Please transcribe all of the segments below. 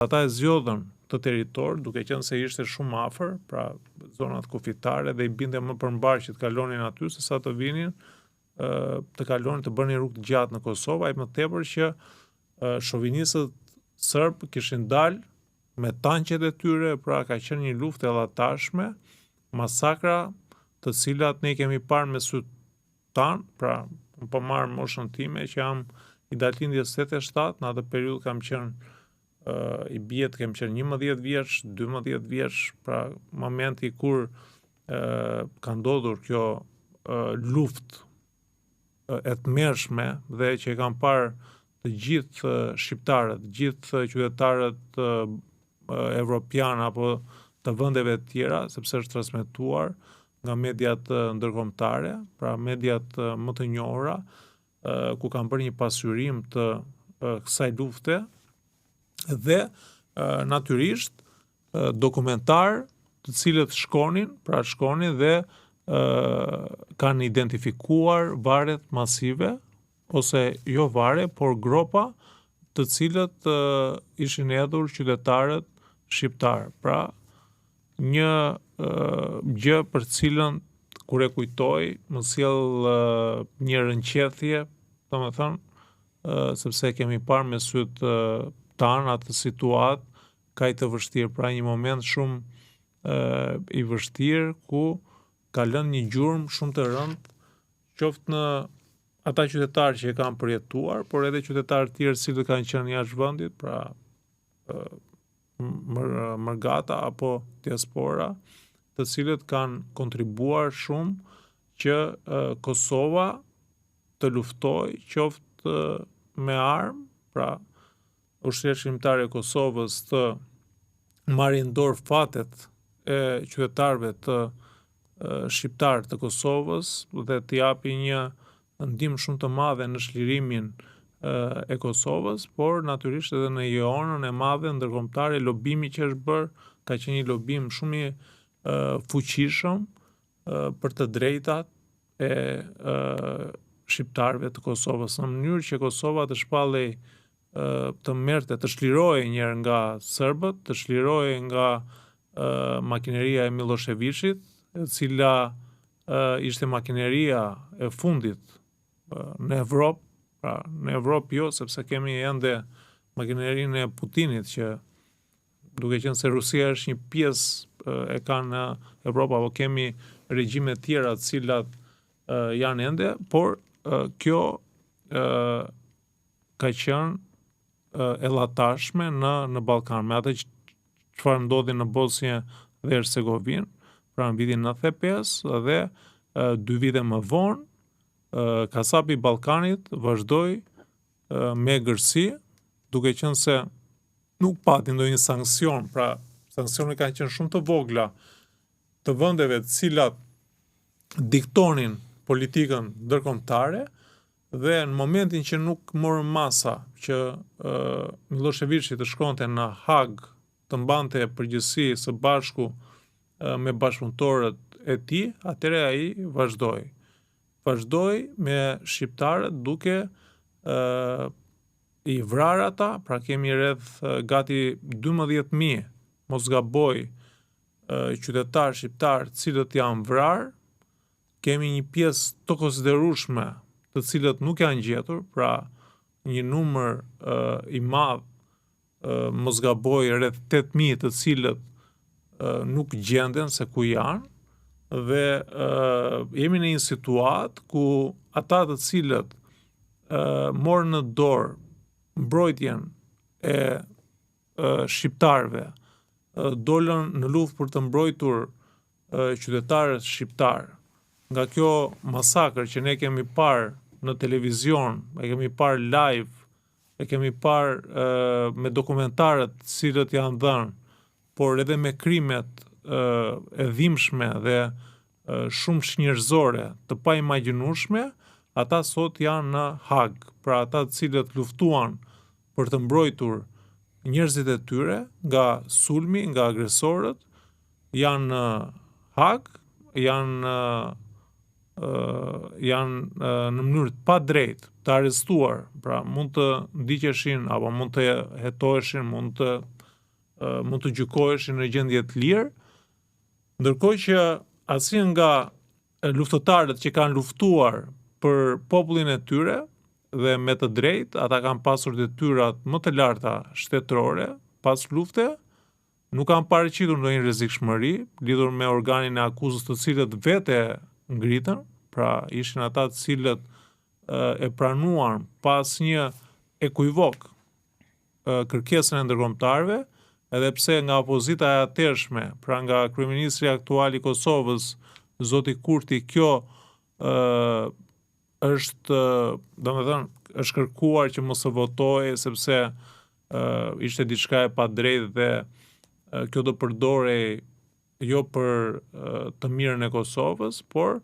ata e zgjodhën të territor, duke qenë se ishte shumë afër, pra zonat kufitare, dhe i binte më përmbar që të kalonin aty se sa të vinin të kalonin të bënin rrugë të gjatë në Kosovë, ai më tepër që shovinistët serb kishin dalë me tanqet e tyre, pra ka qenë një luftë e llatashme, masakra të cilat ne kemi parë me syt tan, pra po marr moshën time që jam i dalindjes 87, në atë periudhë kam qenë i bjet, kem qenë 11 vjeç, 12 vjeç, pra momenti kur ka ndodhur kjo luftë e tmerrshme dhe që e kam parë të gjithë shqiptarët, të gjithë qytetarët evropian apo të vendeve të tjera, sepse është transmetuar nga mediat ndërkombëtare, pra mediat më të njohura, ku kanë bërë një pasqyrim të kësaj lufte dhe natyrisht dokumentar të cilët shkonin dhe kanë identifikuar varet masive ose jo vare, por gropa të cilët ishin hedhur qytetarët shqiptar. Pra një gjë për cilën kur e kujtoj më sjell një rënqethje, domethënë, sepse kemi parë me syt tan atë situatë kaq të vështirë, pra një moment shumë i vështirë ku ka lënë një gjurmë shumë të rëndë, qoftë në ata qytetarë që e kanë përjetuar, por edhe qytetarë tjerë që kanë qenë jashtë vendit, pra mërgata apo diaspora, të cilët kanë kontribuar shumë që Kosova të luftoj, qoftë me armë, pra Ushtria Shqiptare e Kosovës të marrin dorë fatet e qytetarëve të shqiptar të Kosovës dhe të japi një ndihmë shumë të madhe në çlirimin e Kosovës, por natyrisht edhe në jeonën e madhe ndërkombëtare, lobimi që është bërë ka qenë një lobim shumë i fuqishëm për të drejtat e shqiptarëve të Kosovës, në mënyrë që Kosova të shpallej të merrte, të çlirohej njëherë nga serbët, të çlirohej nga makineria e Miloševićit, e cila ishte makineria e fundit në Evropë, pra në Evropë jo, sepse kemi ende makinerinë e Putinit, që duke qenë se Rusia është një pjesë e ka në Evropë, apo kemi regjime tjera të cilat janë ende, por kjo ka qenë e llatashme në Ballkan, me atë çfarë ndodhi në Bosnjë dhe Hercegovinë, pra në vitin 95 dhe 2 vite më vonë, kasapi i Ballkanit vazhdoi me egërsi, duke qenë se nuk pati ndonjë sankcion, pra sankcionet kanë qenë shumë të vogla të vendeve të cilat diktonin politikën ndërkombëtare, dhe në momentin që nuk morën masa që Miloševići të shkonte në Hag të mbante përgjegjësi së bashku me bashkëpunëtorët e tij, atëherë ai vazhdoi me shqiptarët duke i vrarë ata, pra kemi rreth gati 12.000, mos gaboj, qytetarë shqiptarë cilët janë vrarë, kemi një pjesë të konsiderueshme të cilët nuk janë gjetur, pra një numër i madh, mos gaboj rreth 8.000 të cilët nuk gjenden se ku janë, dhe jemi në një situatë ku ata të cilët morën në dorë mbrojtjen e shqiptarëve, dolën në luftë për të mbrojtur qytetarët shqiptarë. Nga kjo masakër që ne kemi parë në televizion, e kemi parë live, e kemi parë me dokumentarët cilët janë dhënë, por edhe me krimet e dhimbshme dhe shumë çnjerëzore të paimagjinueshme, ata sot janë në Hag, pra ata të cilët luftuan për të mbrojtur njerëzit e tyre nga sulmi, nga agresorët, janë në Hag, janë në mënyrë të padrejtë të arrestuar, pra mund të ndiqeshin apo mund të hetoheshin, mund të mund të gjykoheshin në gjendje të lirë, ndërkohë që asnjë nga luftëtarët që kanë luftuar për popullin e tyre dhe me të drejtë, ata kanë pasur detyrat më të larta shtetërore pas lufte, nuk kanë paraqitur ndonjë rrezikshmëri lidhur me organin e akuzës të cilët vete ngritën, pra ishin ata të cilët e pranuan pas një ekujvok kërkesën e ndërkombëtarëve, edhe pse nga opozita e atërshme, pra nga kryeministri aktual i Kosovës, zoti Kurti, kjo është, domethënë, është kërkuar që mos të votojë sepse ishte diçka e padrejtë dhe kjo do përdorej jo për të mirën e Kosovës, por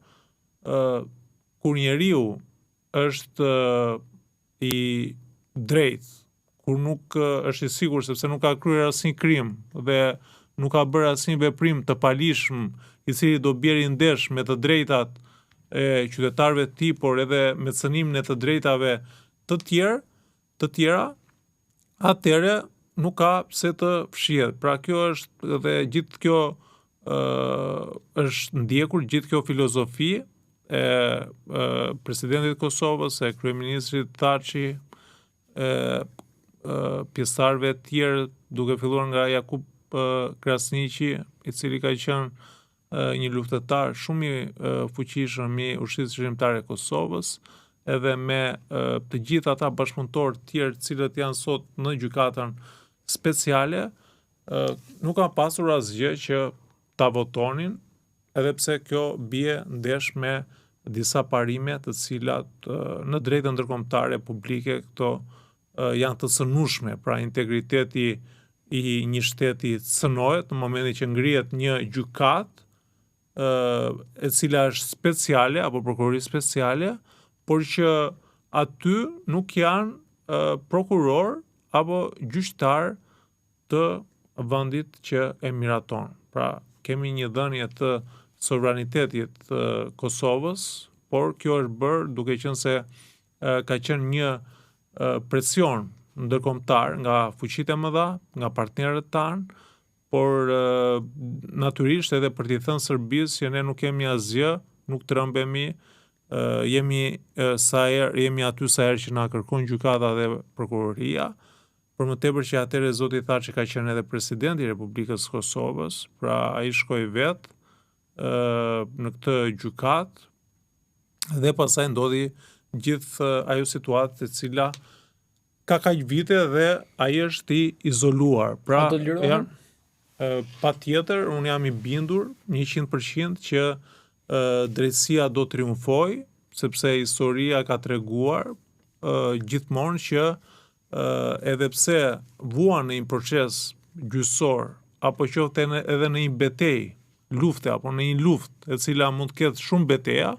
kur njeriu është i drejtë, kur nuk është i sigurt sepse nuk ka kryer asnjë krim dhe nuk ka bërë asnjë veprim të palishëm i cili do bjerë ndesh me të drejtat e qytetarëve të tij, por edhe me cënimin e të drejtave të tjera, atëherë nuk ka pse të fshihet. Pra kjo është dhe gjithë kjo është ndjekur, gjithë kjo filozofi e presidentit të Kosovës, e kryeministrit Thaçi, pjesëtarëve të tjerë, duke filluar nga Jakub Krasniqi, i cili ka qenë një luftëtar shumë i fuqishëm i ushtrisë shërbimtare e Kosovës, edhe me të gjithë ata bashkëpunëtorë të tjerë të cilët janë sot në gjykatën speciale, nuk ka pasur asgjë që ta votonin, edhe pse kjo bie ndesh me disa parime të cilat në drejtën ndërkombëtare publike këto janë të cënueshme, pra integriteti i një shteti cënohet në momentin që ngrihet një gjykatë e cila është speciale apo prokurori speciale, por që aty nuk janë prokuror apo gjyqtar të vendit që e miraton. Pra, kemi një dhënie të sovranitetit të Kosovës, por kjo është bërë duke qenë se ka qenë një presion ndërkombëtar nga fuqitë e mëdha, nga partnerët tanë, por natyrisht edhe për t'i thënë Serbisë që ne nuk kemi asgjë, nuk trembemi, jemi aty sa herë që na kërkon gjykata dhe prokuroria, për më tepër që atëherë zoti Thaçi ka qenë edhe presidenti i Republikës Kosovës, pra ai shkoi vetë në këtë gjykatë dhe pastaj ndodhi gjithë ajo situatë e cila ka kaq vite dhe ai është i izoluar. Pra patjetër unë jam i bindur 100% që drejtësia do triumfoj, sepse historia ka treguar gjithmonë që edhe pse vuan në një proces gjyqësor apo qoftë edhe në një betejë, lufte apo në një luftë e cila mund të ketë shumë beteja,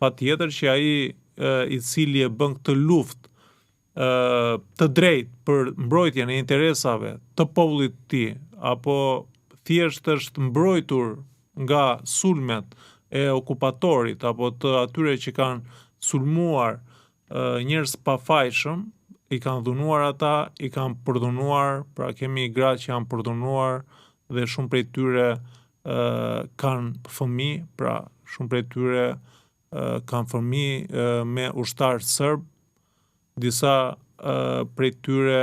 patjetër që ai i cili e bën këtë luftë të drejtë për mbrojtjen e interesave të popullit të tij, apo thjesht është mbrojtur nga sulmet e okupatorit apo të atyre që kanë sulmuar njerëz pafajshëm, i kanë dhunuar ata, i kanë përdhunuar, pra kemi gra që janë përdhunuar dhe shumë prej tyre kanë fëmijë, pra shumë prej tyre kanë fëmijë me ushtar serb, disa prej tyre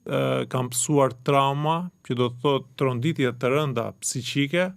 kanë pësuar trauma, që do të thotë tronditje të rënda psiqike.